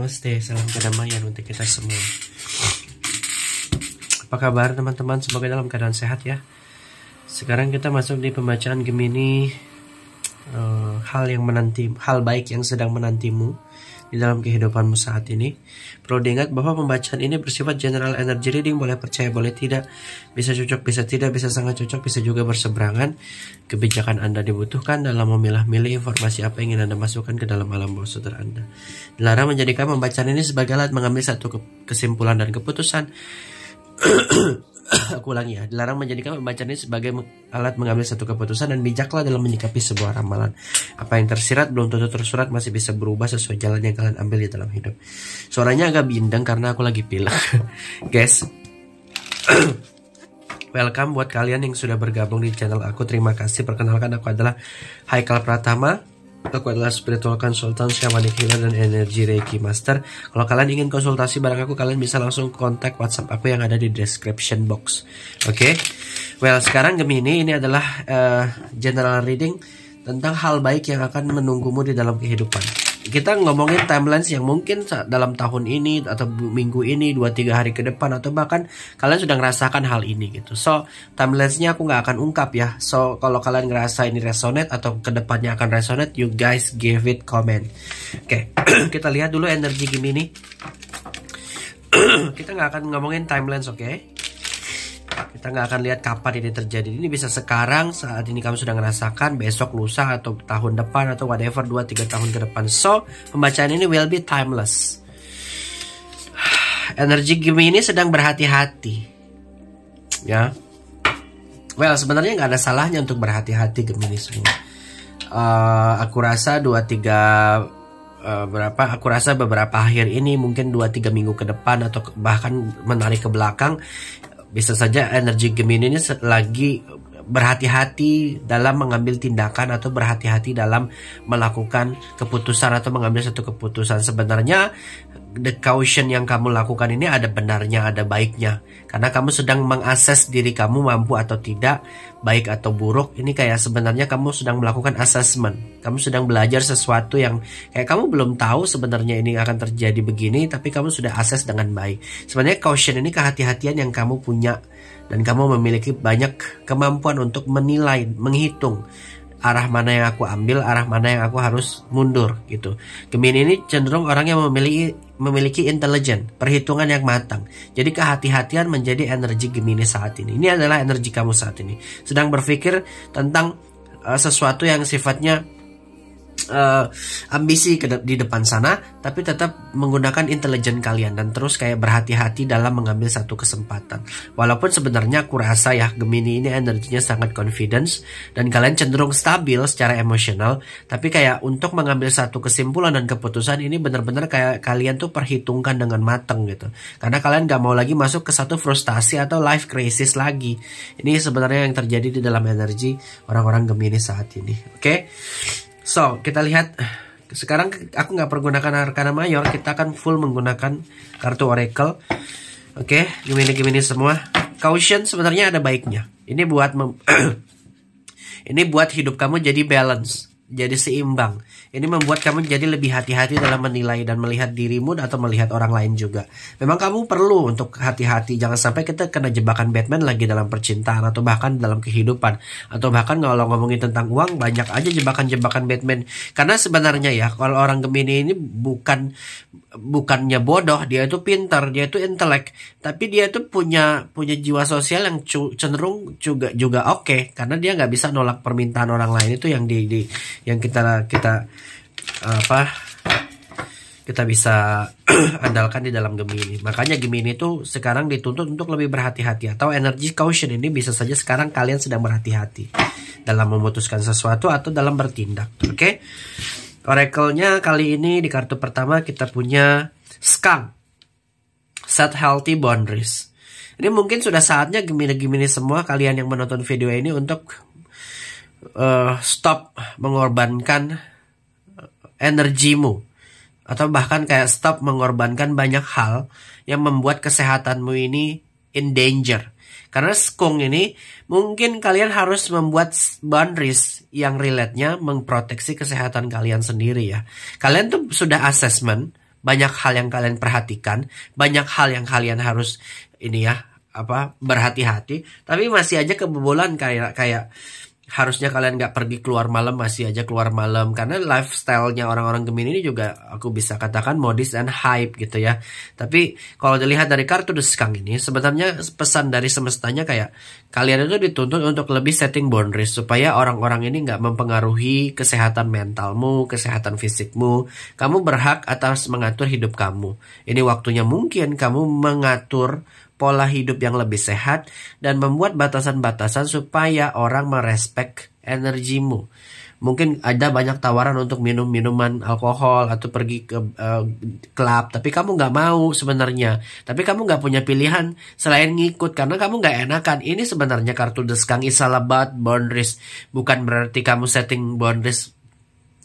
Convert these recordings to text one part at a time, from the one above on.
Namaste, salam kedamaian untuk kita semua. Apa kabar teman-teman? Semoga dalam keadaan sehat ya. Sekarang kita masuk di pembacaan Gemini. Hal baik yang sedang menantimu di dalam kehidupanmu saat ini. Perlu diingat bahwa pembacaan ini bersifat general energy reading, boleh percaya boleh tidak, bisa cocok bisa tidak, bisa sangat cocok, bisa juga berseberangan. Kebijakan Anda dibutuhkan dalam memilah-milih informasi apa yang ingin Anda masukkan ke dalam alam bawah sadar Anda. Dilarang menjadikan pembacaan ini sebagai alat mengambil satu kesimpulan dan keputusan. Aku ulangi ya, dilarang menjadikan pembacaan ini sebagai alat mengambil satu keputusan, dan bijaklah dalam menyikapi sebuah ramalan. Apa yang tersirat belum tentu tersurat, masih bisa berubah sesuai jalan yang kalian ambil di dalam hidup. Suaranya agak bindeng karena aku lagi pilek. Guys, welcome buat kalian yang sudah bergabung di channel aku. Terima kasih. Perkenalkan, aku adalah Haikal Pratama. Aku adalah spiritual consultant, shamanic healer, dan energy reiki master. Kalau kalian ingin konsultasi bareng aku, kalian bisa langsung kontak WhatsApp aku yang ada di description box. Oke? Well, sekarang Gemini ini adalah general reading tentang hal baik yang akan menunggumu di dalam kehidupan. Kita ngomongin timelines yang mungkin dalam tahun ini atau minggu ini, 2-3 hari ke depan, atau bahkan kalian sudah ngerasakan hal ini gitu. So, timelines-nya aku nggak akan ungkap ya. So, kalau kalian ngerasa ini resonate atau kedepannya akan resonate, you guys give it comment. Oke, kita lihat dulu energi Gemini. Kita nggak akan ngomongin timelines, oke? Kita nggak akan lihat kapan ini terjadi. Ini bisa sekarang, saat ini kamu sudah ngerasakan, besok, lusa, atau tahun depan, atau whatever, 2-3 tahun ke depan. So, pembacaan ini will be timeless. Energi Gemini sedang berhati-hati. Ya. Well, sebenarnya nggak ada salahnya untuk berhati-hati Gemini semua. Aku rasa 2-3 aku rasa beberapa akhir ini, mungkin 2-3 minggu ke depan, atau bahkan menarik ke belakang, bisa saja energi Gemini ini lagi berhati-hati dalam mengambil tindakan atau berhati-hati dalam melakukan keputusan atau mengambil satu keputusan. Sebenarnya the caution yang kamu lakukan ini ada benarnya, ada baiknya. Karena kamu sedang mengakses diri kamu mampu atau tidak, baik atau buruk. Ini kayak sebenarnya kamu sedang melakukan assessment. Kamu sedang belajar sesuatu yang kayak kamu belum tahu sebenarnya ini akan terjadi begini, tapi kamu sudah assess dengan baik. Sebenarnya caution ini kehati-hatian yang kamu punya, dan kamu memiliki banyak kemampuan untuk menilai, menghitung arah mana yang aku ambil, arah mana yang aku harus mundur gitu. Gemini ini cenderung orang yang memiliki intelijen, perhitungan yang matang. Jadi kehati-hatian menjadi energi Gemini saat ini. Ini adalah energi kamu saat ini. Sedang berpikir tentang sesuatu yang sifatnya ambisi di depan sana, tapi tetap menggunakan intelijen kalian dan terus kayak berhati-hati dalam mengambil satu kesempatan. Walaupun sebenarnya aku rasa ya Gemini ini energinya sangat confidence dan kalian cenderung stabil secara emosional, tapi kayak untuk mengambil satu kesimpulan dan keputusan ini benar-benar kayak kalian tuh perhitungkan dengan matang gitu. Karena kalian gak mau lagi masuk ke satu frustasi atau life crisis lagi. Ini sebenarnya yang terjadi di dalam energi orang-orang Gemini saat ini. Oke? So, kita lihat. Sekarang aku nggak pergunakan Arkana Mayor. Kita akan full menggunakan kartu Oracle. Oke, Gemini semua. Caution sebenarnya ada baiknya. Ini buat ini buat hidup kamu jadi balance, jadi seimbang. Ini membuat kamu jadi lebih hati-hati dalam menilai dan melihat dirimu atau melihat orang lain juga. Memang kamu perlu untuk hati-hati. Jangan sampai kita kena jebakan Batman lagi dalam percintaan atau bahkan dalam kehidupan. Atau bahkan kalau ngomongin tentang uang, banyak aja jebakan-jebakan Batman. Karena sebenarnya ya, kalau orang Gemini ini bukannya bodoh, dia itu pintar, dia itu intelek. Tapi dia itu punya jiwa sosial yang cenderung juga oke. Karena dia nggak bisa nolak permintaan orang lain. Itu yang yang kita bisa andalkan di dalam Gemini. Makanya Gemini itu sekarang dituntut untuk lebih berhati-hati, atau energi caution ini bisa saja sekarang kalian sedang berhati-hati dalam memutuskan sesuatu atau dalam bertindak. Oke? Oracle-nya kali ini di kartu pertama kita punya Skunk. Set healthy boundaries. Ini mungkin sudah saatnya Gemini semua kalian yang menonton video ini untuk stop mengorbankan energimu, atau bahkan kayak stop mengorbankan banyak hal yang membuat kesehatanmu ini in danger. Karena skunk ini mungkin kalian harus membuat boundaries yang relate-nya memproteksi kesehatan kalian sendiri ya. Kalian tuh sudah assessment banyak hal yang kalian perhatikan, banyak hal yang kalian harus ini ya, berhati-hati, tapi masih aja kebobolan kayak harusnya kalian nggak pergi keluar malam, masih aja keluar malam. Karena lifestyle-nya orang-orang Gemini ini juga aku bisa katakan modis dan hype gitu ya. Tapi kalau dilihat dari kartu The Skunk ini, sebenarnya pesan dari semestanya kayak kalian itu dituntut untuk lebih setting boundaries supaya orang-orang ini nggak mempengaruhi kesehatan mentalmu, kesehatan fisikmu. Kamu berhak atas mengatur hidup kamu. Ini waktunya mungkin kamu mengatur pola hidup yang lebih sehat dan membuat batasan-batasan supaya orang merespek energimu. Mungkin ada banyak tawaran untuk minum minuman alkohol atau pergi ke klub, tapi kamu nggak mau sebenarnya. Tapi kamu nggak punya pilihan selain ngikut karena kamu nggak enakan. Ini sebenarnya kartu The Skunk is all about boundaries. Bukan berarti kamu setting boundaries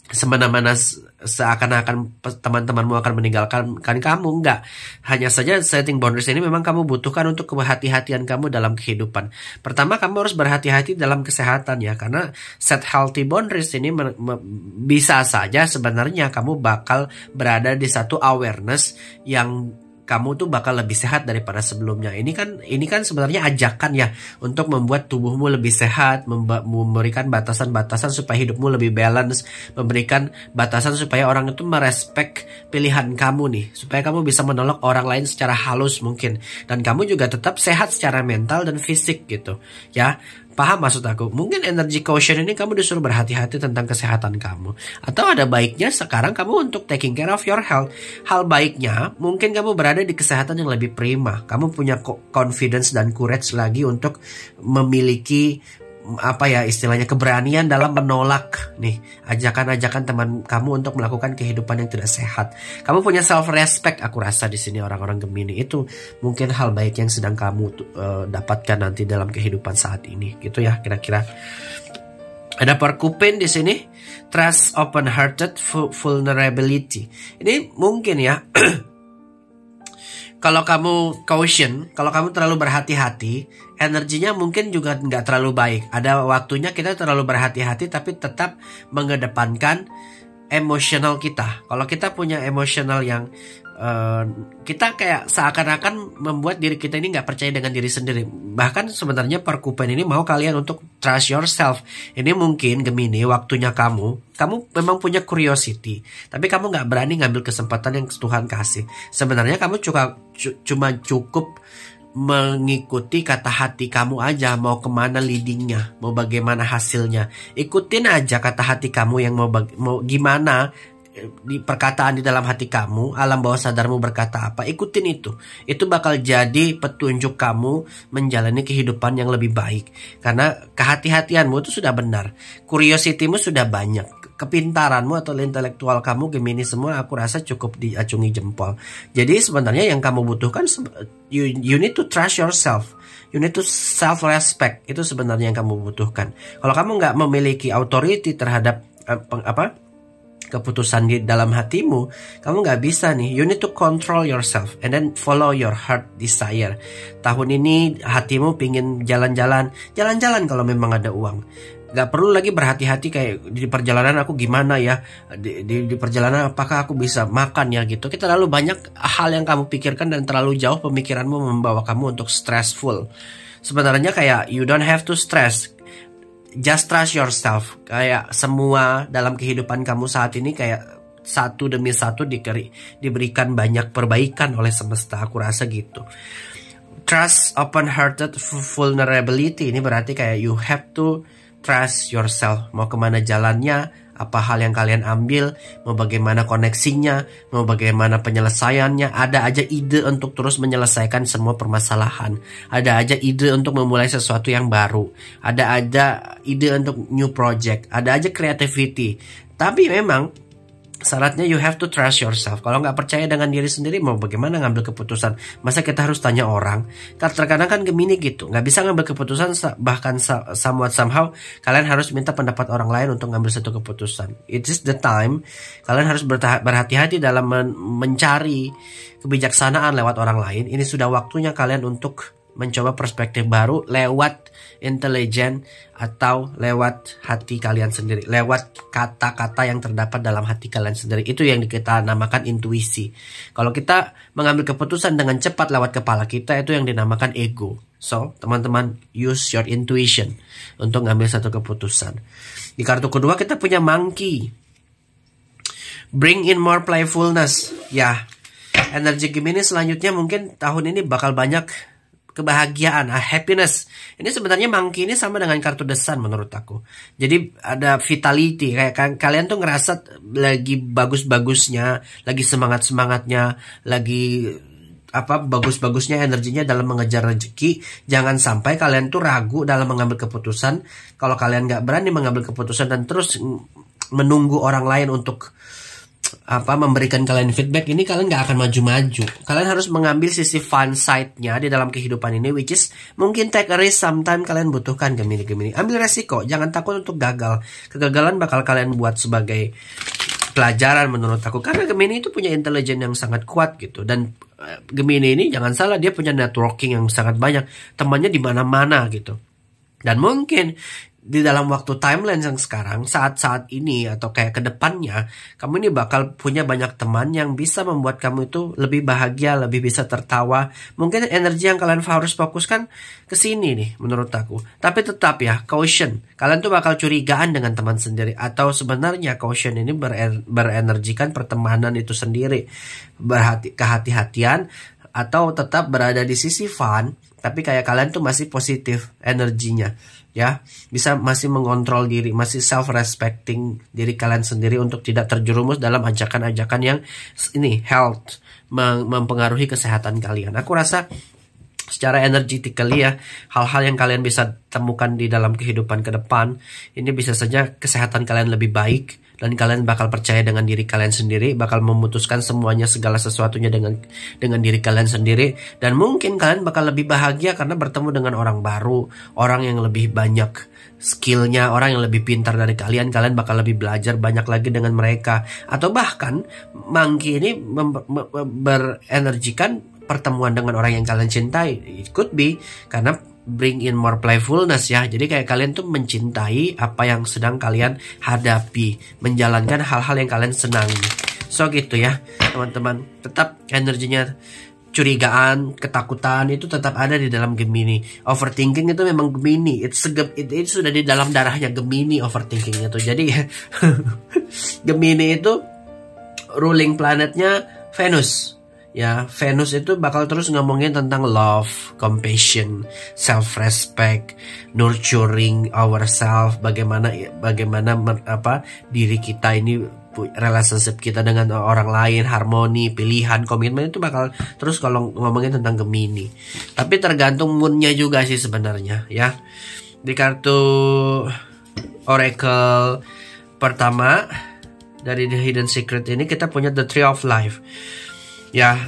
semena-mena seakan-akan teman-temanmu akan meninggalkan kamu. Enggak, hanya saja setting boundaries ini memang kamu butuhkan untuk kehati-hatian kamu dalam kehidupan. Pertama, kamu harus berhati-hati dalam kesehatan ya, karena set healthy boundaries ini bisa saja sebenarnya kamu bakal berada di satu awareness yang kamu tuh bakal lebih sehat daripada sebelumnya. Ini kan sebenarnya ajakan ya untuk membuat tubuhmu lebih sehat, memberikan batasan-batasan supaya hidupmu lebih balance, memberikan batasan supaya orang itu merespek pilihan kamu nih, supaya kamu bisa menolak orang lain secara halus mungkin, dan kamu juga tetap sehat secara mental dan fisik gitu ya. Paham maksud aku? Mungkin energy quotient ini kamu disuruh berhati-hati tentang kesehatan kamu. Atau ada baiknya sekarang kamu untuk taking care of your health. Hal baiknya mungkin kamu berada di kesehatan yang lebih prima. Kamu punya confidence dan courage lagi untuk memiliki istilahnya keberanian dalam menolak nih ajakan-ajakan teman kamu untuk melakukan kehidupan yang tidak sehat. Kamu punya self respect, aku rasa di sini orang-orang Gemini itu mungkin hal baik yang sedang kamu dapatkan nanti dalam kehidupan saat ini, gitu ya kira-kira. Ada Porcupine di sini, trust, open hearted, vulnerability. Ini mungkin ya. Kalau kamu caution, kalau kamu terlalu berhati-hati, energinya mungkin juga nggak terlalu baik. Ada waktunya kita terlalu berhati-hati tapi tetap mengedepankan emosional kita. Kalau kita punya emosional yang kita kayak seakan-akan membuat diri kita ini nggak percaya dengan diri sendiri. Bahkan sebenarnya Porcupine ini mau kalian untuk trust yourself. Ini mungkin Gemini waktunya kamu memang punya curiosity, tapi kamu nggak berani ngambil kesempatan yang Tuhan kasih. Sebenarnya kamu cuma cukup mengikuti kata hati kamu aja, mau kemana leadingnya, mau bagaimana hasilnya. Ikutin aja kata hati kamu yang mau gimana. Di perkataan di dalam hati kamu, alam bawah sadarmu berkata apa, ikutin itu. Itu bakal jadi petunjuk kamu menjalani kehidupan yang lebih baik. Karena kehati-hatianmu itu sudah benar, curiosity-mu sudah banyak, kepintaranmu atau intelektual kamu Gemini semua aku rasa cukup diacungi jempol. Jadi sebenarnya yang kamu butuhkan, you need to trust yourself. You need to self-respect. Itu sebenarnya yang kamu butuhkan. Kalau kamu nggak memiliki authority terhadap keputusan di dalam hatimu, kamu nggak bisa nih. You need to control yourself and then follow your heart desire. Tahun ini hatimu pingin jalan-jalan kalau memang ada uang. Gak perlu lagi berhati-hati kayak di perjalanan aku gimana ya, di perjalanan apakah aku bisa makan ya gitu. Kita terlalu banyak hal yang kamu pikirkan dan terlalu jauh pemikiranmu membawa kamu untuk stressful. Sebenarnya kayak you don't have to stress. Just trust yourself. Kayak semua dalam kehidupan kamu saat ini kayak satu demi satu diberikan banyak perbaikan oleh semesta. Aku rasa gitu. Trust, open-hearted, vulnerability. Ini berarti kayak you have to trust yourself. Mau kemana jalannya, apa hal yang kalian ambil, mau bagaimana koneksinya, mau bagaimana penyelesaiannya. Ada aja ide untuk terus menyelesaikan semua permasalahan. Ada aja ide untuk memulai sesuatu yang baru. Ada aja ide untuk new project. Ada aja creativity. Tapi memang syaratnya you have to trust yourself. Kalau nggak percaya dengan diri sendiri, mau bagaimana ngambil keputusan? Masa kita harus tanya orang? Terkadang kan Gemini gitu, nggak bisa ngambil keputusan. Bahkan somehow kalian harus minta pendapat orang lain untuk ngambil satu keputusan. It is the time kalian harus berhati-hati dalam mencari kebijaksanaan lewat orang lain. Ini sudah waktunya kalian untuk mencoba perspektif baru lewat intelijen atau lewat hati kalian sendiri, lewat kata-kata yang terdapat dalam hati kalian sendiri. Itu yang kita namakan intuisi. Kalau kita mengambil keputusan dengan cepat lewat kepala kita, itu yang dinamakan ego. So, teman-teman, use your intuition untuk ngambil satu keputusan. Di kartu kedua kita punya monkey. Bring in more playfulness. Ya, energi Gemini selanjutnya mungkin tahun ini bakal banyak kebahagiaan, happiness. Ini sebenarnya monkey ini sama dengan kartu The Sun menurut aku. Jadi ada vitality, kayak kalian tuh ngerasa lagi bagus-bagusnya, lagi semangat-semangatnya, lagi bagus-bagusnya energinya dalam mengejar rezeki. Jangan sampai kalian tuh ragu dalam mengambil keputusan. Kalau kalian nggak berani mengambil keputusan dan terus menunggu orang lain untuk memberikan kalian feedback, ini kalian nggak akan maju-maju. Kalian harus mengambil sisi fun side-nya di dalam kehidupan ini, which is mungkin take a risk. Sometimes kalian butuhkan Gemini. Ambil resiko, jangan takut untuk gagal. Kegagalan bakal kalian buat sebagai pelajaran menurut aku, karena Gemini itu punya intelijen yang sangat kuat gitu. Dan Gemini ini jangan salah, dia punya networking yang sangat banyak, temannya di mana-mana gitu. Dan mungkin di dalam waktu timeline yang sekarang, saat-saat ini atau kayak ke depannya, kamu ini bakal punya banyak teman yang bisa membuat kamu itu lebih bahagia, lebih bisa tertawa. Mungkin energi yang kalian harus fokuskan ke sini nih menurut aku. Tapi tetap ya, caution. Kalian tuh bakal curigaan dengan teman sendiri, atau sebenarnya caution ini berenergikan pertemanan itu sendiri. Kehati-hatian, atau tetap berada di sisi fun, tapi kayak kalian tuh masih positif energinya. Ya, bisa masih mengontrol diri, masih self-respecting diri kalian sendiri untuk tidak terjerumus dalam ajakan-ajakan yang ini health, mempengaruhi kesehatan kalian. Aku rasa secara energetically ya, hal-hal yang kalian bisa temukan di dalam kehidupan ke depan, ini bisa saja kesehatan kalian lebih baik, dan kalian bakal percaya dengan diri kalian sendiri, bakal memutuskan semuanya, segala sesuatunya dengan diri kalian sendiri. Dan mungkin kalian bakal lebih bahagia karena bertemu dengan orang baru, orang yang lebih banyak skillnya, orang yang lebih pintar dari kalian. Kalian bakal lebih belajar banyak lagi dengan mereka. Atau bahkan monkey ini berenergikan pertemuan dengan orang yang kalian cintai. It could be karena bring in more playfulness ya. Jadi kayak kalian tuh mencintai apa yang sedang kalian hadapi, menjalankan hal-hal yang kalian senangi. So gitu ya teman-teman. Tetap energinya curigaan, ketakutan itu tetap ada di dalam Gemini. Overthinking itu memang Gemini. Itu sudah di dalam darahnya Gemini, overthinking itu. Jadi Gemini itu ruling planetnya Venus. Ya, Venus itu bakal terus ngomongin tentang love, compassion, self-respect, nurturing ourselves, bagaimana diri kita ini, relationship kita dengan orang lain, harmoni, pilihan, komitmen, itu bakal terus kalau ngomongin tentang Gemini. Tapi tergantung moodnya juga sih sebenarnya ya. Di kartu Oracle pertama dari The Hidden Secret ini kita punya The Tree of Life. Ya,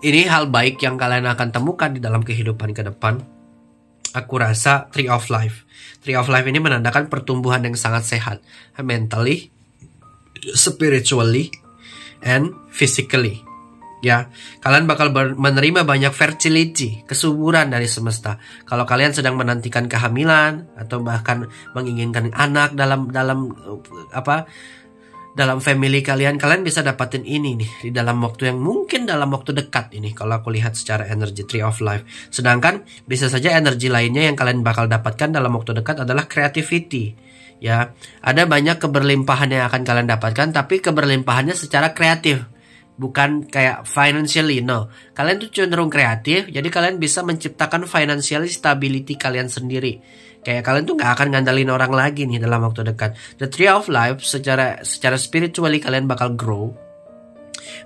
ini hal baik yang kalian akan temukan di dalam kehidupan ke depan. Aku rasa Tree of Life. Tree of Life ini menandakan pertumbuhan yang sangat sehat, mentally, spiritually, and physically. Ya, kalian bakal menerima banyak fertility, kesuburan dari semesta. Kalau kalian sedang menantikan kehamilan atau bahkan menginginkan anak dalam family kalian bisa dapatin ini nih di dalam waktu yang mungkin dalam waktu dekat ini, kalau aku lihat secara energi Tree of Life. Sedangkan bisa saja energi lainnya yang kalian bakal dapatkan dalam waktu dekat adalah creativity. Ya, ada banyak keberlimpahan yang akan kalian dapatkan, tapi keberlimpahannya secara kreatif, bukan kayak financially. No, kalian tuh cenderung kreatif, jadi kalian bisa menciptakan financial stability kalian sendiri. Kayak kalian tuh gak akan ngandalin orang lagi nih dalam waktu dekat. The Tree of Life secara spiritually kalian bakal grow.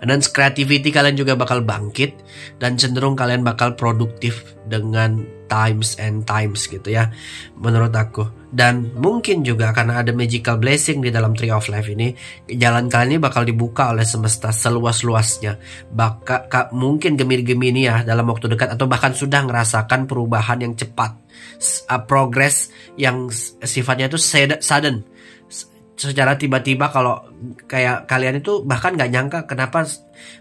Dan creativity kalian juga bakal bangkit. Dan cenderung kalian bakal produktif dengan times gitu ya, menurut aku. Dan mungkin juga karena ada magical blessing di dalam Tree of Life ini, jalan kalian ini bakal dibuka oleh semesta seluas-luasnya. Mungkin Gemini ya dalam waktu dekat, atau bahkan sudah ngerasakan perubahan yang cepat, progress yang sifatnya itu sudden, secara tiba-tiba. Kalau kayak kalian itu bahkan gak nyangka kenapa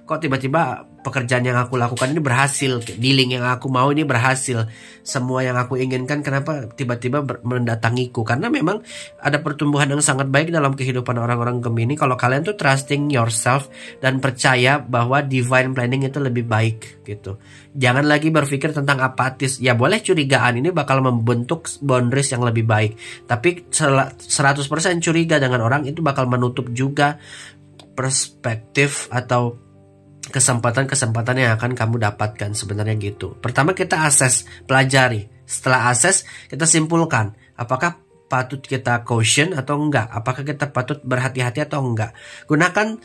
kok tiba-tiba pekerjaan yang aku lakukan ini berhasil, dealing yang aku mau ini berhasil, semua yang aku inginkan kenapa tiba-tiba mendatangiku. Karena memang ada pertumbuhan yang sangat baik dalam kehidupan orang-orang Gemini kalau kalian tuh trusting yourself dan percaya bahwa divine planning itu lebih baik gitu. Jangan lagi berpikir tentang apatis. Ya boleh curigaan, ini bakal membentuk boundaries yang lebih baik, tapi 100% curiga dengan orang itu bakal menutup juga perspektif atau kesempatan-kesempatan yang akan kamu dapatkan sebenarnya gitu. Pertama kita assess, pelajari. Setelah assess kita simpulkan apakah patut kita caution atau enggak, apakah kita patut berhati-hati atau enggak. Gunakan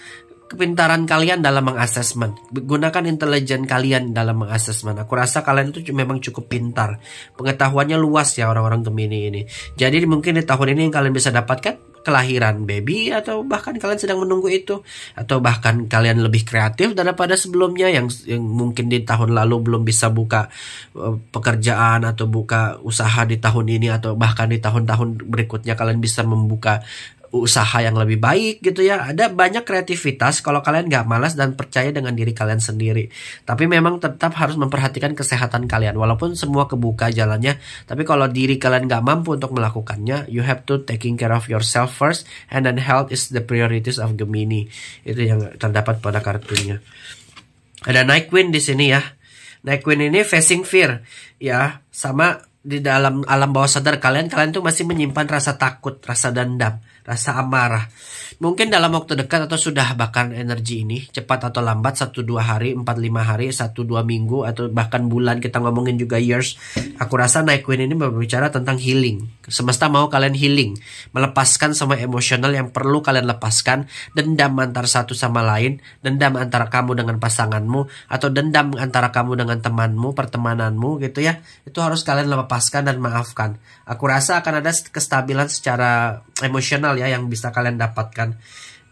kepintaran kalian dalam mengassessment, gunakan intelijen kalian dalam mengassessment. Aku rasa kalian itu memang cukup pintar, pengetahuannya luas ya orang-orang Gemini ini. Jadi mungkin di tahun ini yang kalian bisa dapatkan kelahiran baby, atau bahkan kalian sedang menunggu itu, atau bahkan kalian lebih kreatif daripada sebelumnya yang mungkin di tahun lalu belum bisa buka pekerjaan atau buka usaha di tahun ini, atau bahkan di tahun-tahun berikutnya kalian bisa membuka usaha yang lebih baik gitu ya. Ada banyak kreativitas kalau kalian gak malas dan percaya dengan diri kalian sendiri. Tapi memang tetap harus memperhatikan kesehatan kalian. Walaupun semua kebuka jalannya, tapi kalau diri kalian gak mampu untuk melakukannya, you have to taking care of yourself first, and then health is the priorities of Gemini. Itu yang terdapat pada kartunya. Ada Night Queen di sini ya. Night Queen ini facing fear ya, sama di dalam alam bawah sadar kalian tuh masih menyimpan rasa takut, rasa dendam, rasa amarah. Mungkin dalam waktu dekat atau sudah bahkan energi ini cepat atau lambat 1-2 hari, 4-5 hari, 1-2 minggu atau bahkan bulan, kita ngomongin juga years. Aku rasa Night Queen ini berbicara tentang healing. Semesta mau kalian healing, melepaskan semua emosional yang perlu kalian lepaskan, dendam antara satu sama lain, dendam antara kamu dengan pasanganmu, atau dendam antara kamu dengan temanmu, pertemananmu gitu ya. Itu harus kalian lepaskan dan maafkan. Aku rasa akan ada kestabilan secara emosional ya yang bisa kalian dapatkan.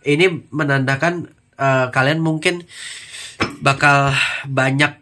Ini menandakan kalian mungkin bakal banyak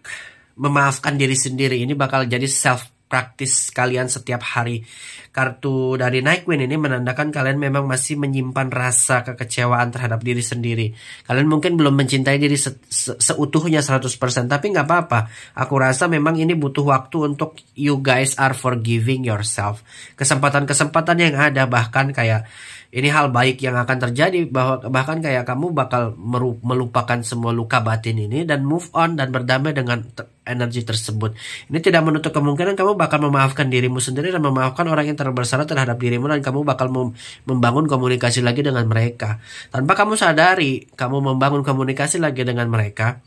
memaafkan diri sendiri. Ini bakal jadi self practice kalian setiap hari. Kartu dari Night Queen ini menandakan kalian memang masih menyimpan rasa kekecewaan terhadap diri sendiri. Kalian mungkin belum mencintai diri seutuhnya 100%, tapi nggak apa-apa. Aku rasa memang ini butuh waktu untuk you guys are forgiving yourself. Kesempatan-kesempatan yang ada, bahkan kayak ini hal baik yang akan terjadi, bahkan kayak kamu bakal melupakan semua luka batin ini dan move on dan berdamai dengan energi tersebut. Ini tidak menutup kemungkinan kamu bakal memaafkan dirimu sendiri dan memaafkan orang yang bersalah terhadap dirimu, dan kamu bakal membangun komunikasi lagi dengan mereka. Tanpa kamu sadari, kamu membangun komunikasi lagi dengan mereka.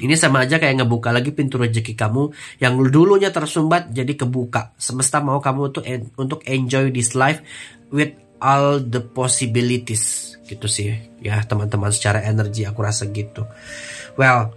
Ini sama aja kayak ngebuka lagi pintu rezeki kamu yang dulunya tersumbat jadi kebuka. Semesta mau kamu untuk enjoy this life with all the possibilities gitu sih ya teman-teman, secara energi aku rasa gitu. Well,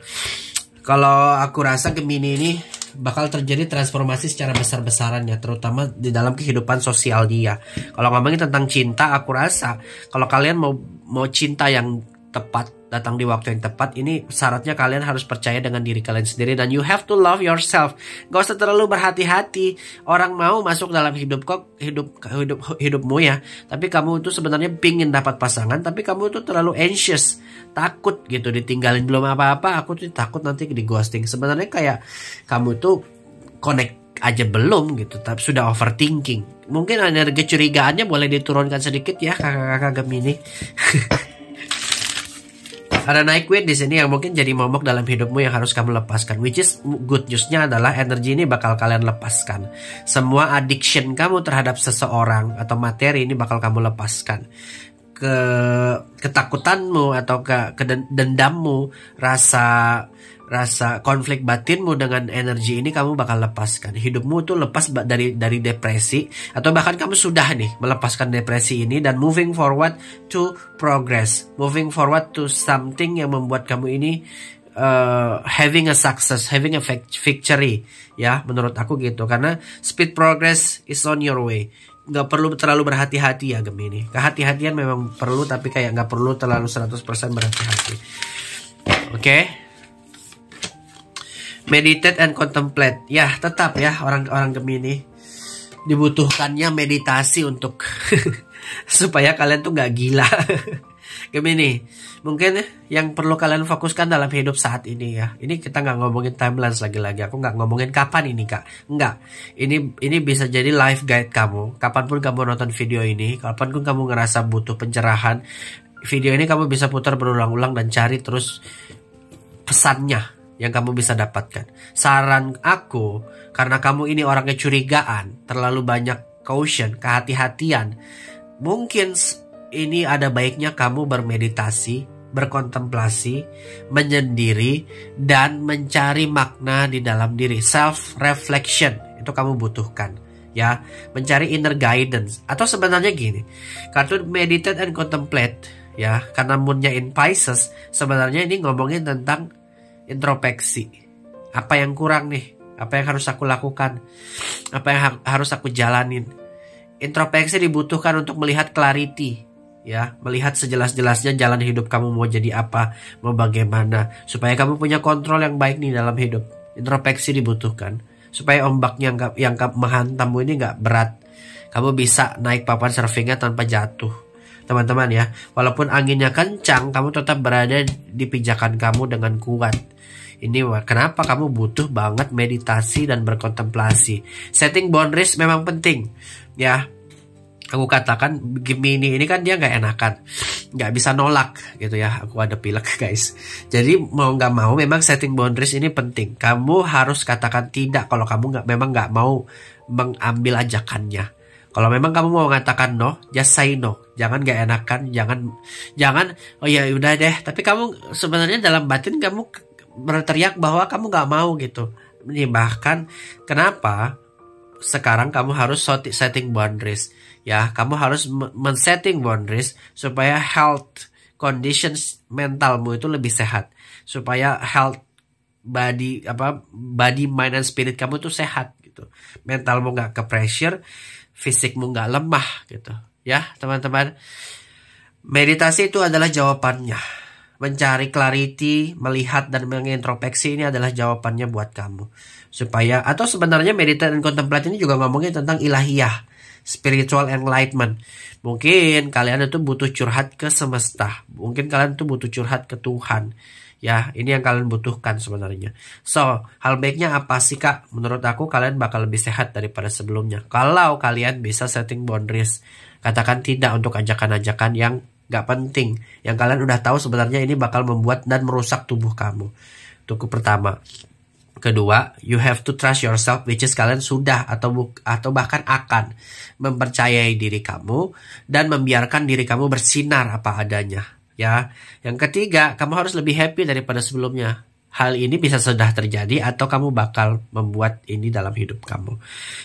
kalau aku rasa Gemini ini bakal terjadi transformasi secara besar-besaran ya, terutama di dalam kehidupan sosial dia. Kalau ngomongin tentang cinta, aku rasa kalau kalian mau cinta yang tepat, datang di waktu yang tepat, ini syaratnya kalian harus percaya dengan diri kalian sendiri, dan you have to love yourself. Gak usah terlalu berhati-hati orang mau masuk dalam hidupmu ya, tapi kamu itu sebenarnya pingin dapat pasangan, tapi kamu itu terlalu anxious, takut gitu ditinggalin, belum apa-apa aku tuh takut nanti di ghosting. Sebenarnya kayak kamu tuh connect aja belum gitu, tapi sudah overthinking. Mungkin energi curigaannya boleh diturunkan sedikit ya kakak-kakak Gemini. Ada Night Queen di sini yang mungkin jadi momok dalam hidupmu yang harus kamu lepaskan. Which is good newsnya adalah energi ini bakal kalian lepaskan. Semua addiction kamu terhadap seseorang atau materi ini bakal kamu lepaskan. Ketakutanmu atau dendammu, rasa konflik batinmu dengan energi ini kamu bakal lepaskan. Hidupmu tuh lepas dari depresi, atau bahkan kamu sudah nih melepaskan depresi ini dan moving forward to progress, moving forward to something yang membuat kamu ini having a success, having a victory ya, menurut aku gitu. Karena speed progress is on your way. Gak perlu terlalu berhati-hati ya Gemini. Kehati-hatian memang perlu, tapi kayak gak perlu terlalu 100% berhati-hati. Oke. Meditate and contemplate. Ya, tetap ya orang-orang Gemini dibutuhkannya meditasi untuk supaya kalian tuh gak gila. Gemini, mungkin yang perlu kalian fokuskan dalam hidup saat ini ya. Ini kita nggak ngomongin timelines lagi-lagi. Aku nggak ngomongin kapan ini kak. Nggak. Ini bisa jadi life guide kamu. Kapanpun kamu nonton video ini, kapanpun kamu ngerasa butuh pencerahan, video ini kamu bisa putar berulang-ulang dan cari terus pesannya yang kamu bisa dapatkan. Saran aku, karena kamu ini orangnya curigaan, terlalu banyak caution, kehati-hatian, mungkin ini ada baiknya kamu bermeditasi, berkontemplasi, menyendiri, dan mencari makna di dalam diri. Self-reflection, itu kamu butuhkan. Ya, mencari inner guidance. Atau sebenarnya gini, kartu meditate and contemplate, ya, karena moonnya in Pisces, sebenarnya ini ngomongin tentang introspeksi. Apa yang kurang nih? Apa yang harus aku lakukan? Apa yang harus aku jalanin? Introspeksi dibutuhkan untuk melihat clarity, ya, melihat sejelas-jelasnya jalan hidup kamu mau jadi apa, mau bagaimana, supaya kamu punya kontrol yang baik nih dalam hidup. Introspeksi dibutuhkan supaya ombaknya yang menghantammu ini nggak berat. Kamu bisa naik papan surfingnya tanpa jatuh, teman-teman ya. Walaupun anginnya kencang, kamu tetap berada di pijakan kamu dengan kuat. Ini kenapa kamu butuh banget meditasi dan berkontemplasi. Setting boundaries memang penting, ya. Aku katakan Gemini ini kan dia nggak enakan, nggak bisa nolak gitu ya. Aku ada pilek guys. Jadi mau nggak mau memang setting boundaries ini penting. Kamu harus katakan tidak kalau kamu memang nggak mau mengambil ajakannya. Kalau memang kamu mau mengatakan no, just say no. Jangan nggak enakan, jangan oh ya udah deh. Tapi kamu sebenarnya dalam batin kamu berteriak bahwa kamu nggak mau gitu. Ini bahkan kenapa sekarang kamu harus setting boundaries. Ya, kamu harus men-setting boundaries supaya health conditions mentalmu itu lebih sehat, supaya health body mind and spirit kamu tuh sehat gitu. Mentalmu nggak ke pressure, fisikmu nggak lemah gitu. Ya, teman-teman. Meditasi itu adalah jawabannya. Mencari clarity, melihat dan mengintrospeksi ini adalah jawabannya buat kamu. Supaya, atau sebenarnya meditate dan contemplate ini juga ngomongin tentang ilahiyah, spiritual enlightenment. Mungkin kalian itu butuh curhat ke semesta. Mungkin kalian itu butuh curhat ke Tuhan. Ya, ini yang kalian butuhkan sebenarnya. So, hal baiknya apa sih kak? Menurut aku kalian bakal lebih sehat daripada sebelumnya. Kalau kalian bisa setting boundaries. Katakan tidak untuk ajakan-ajakan yang gak penting. Yang kalian udah tahu sebenarnya ini bakal membuat dan merusak tubuh kamu. Itu pertama. Kedua, you have to trust yourself, which is kalian sudah atau bahkan akan mempercayai diri kamu dan membiarkan diri kamu bersinar apa adanya. Ya, yang ketiga, kamu harus lebih happy daripada sebelumnya. Hal ini bisa sudah terjadi atau kamu bakal membuat ini dalam hidup kamu.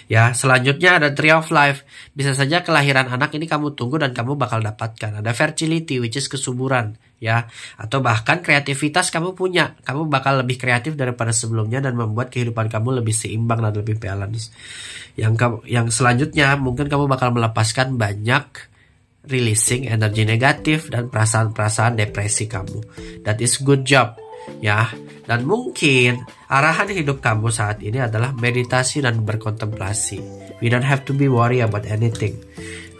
Ya, selanjutnya ada Tree of Life. Bisa saja kelahiran anak ini kamu tunggu dan kamu bakal dapatkan. Ada fertility, which is kesuburan. Ya, atau bahkan kreativitas kamu punya. Kamu bakal lebih kreatif daripada sebelumnya dan membuat kehidupan kamu lebih seimbang dan lebih balance. Yang selanjutnya mungkin kamu bakal melepaskan banyak releasing energi negatif dan perasaan-perasaan depresi kamu. That is good job. Ya, dan mungkin arahan hidup kamu saat ini adalah meditasi dan berkontemplasi. We don't have to be worry about anything.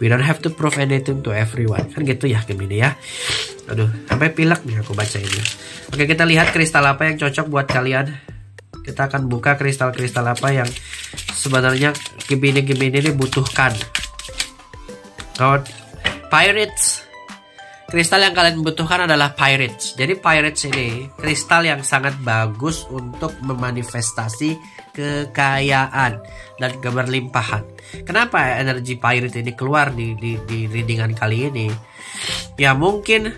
We don't have to prove anything to everyone. Kan gitu ya Gemini ya. Aduh, sampai pilek nih aku baca ini. Oke, kita lihat kristal apa yang cocok buat kalian. Kita akan buka kristal-kristal apa yang sebenarnya Gemini ini butuhkan. Oh, Pirates. Kristal yang kalian butuhkan adalah Pirates. Jadi Pirates ini kristal yang sangat bagus untuk memanifestasi kekayaan dan keberlimpahan. Kenapa energi Pirate ini keluar di readingan kali ini? Ya mungkin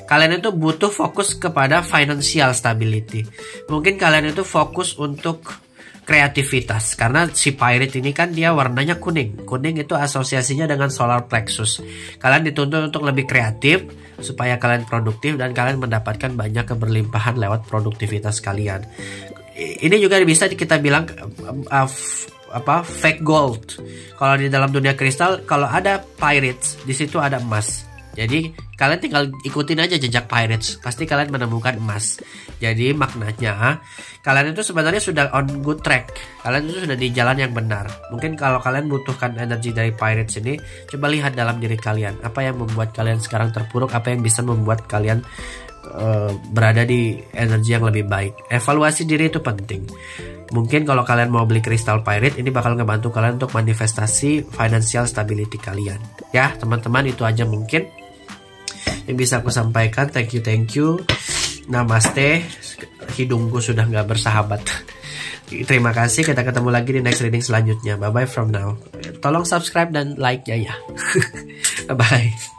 kalian itu butuh fokus kepada financial stability. Mungkin kalian itu fokus untuk kreativitas, karena si Pirate ini kan dia warnanya kuning. Kuning itu asosiasinya dengan solar plexus. Kalian dituntut untuk lebih kreatif supaya kalian produktif dan kalian mendapatkan banyak keberlimpahan lewat produktivitas kalian. Ini juga bisa kita bilang fake gold. Kalau di dalam dunia kristal, kalau ada pirates, di situ ada emas. Jadi kalian tinggal ikutin aja jejak Pirates, pasti kalian menemukan emas. Jadi maknanya kalian itu sebenarnya sudah on good track, kalian itu sudah di jalan yang benar. Mungkin kalau kalian butuhkan energi dari Pirates ini, coba lihat dalam diri kalian, apa yang membuat kalian sekarang terpuruk, apa yang bisa membuat kalian berada di energi yang lebih baik. Evaluasi diri itu penting. Mungkin kalau kalian mau beli kristal Pirate, ini bakal ngebantu kalian untuk manifestasi financial stability kalian. Ya teman-teman, itu aja mungkin yang bisa aku sampaikan. Thank you. Namaste. Hidungku sudah nggak bersahabat. Terima kasih. Kita ketemu lagi di next reading selanjutnya. Bye bye from now. Tolong subscribe dan like-nya ya. Bye bye.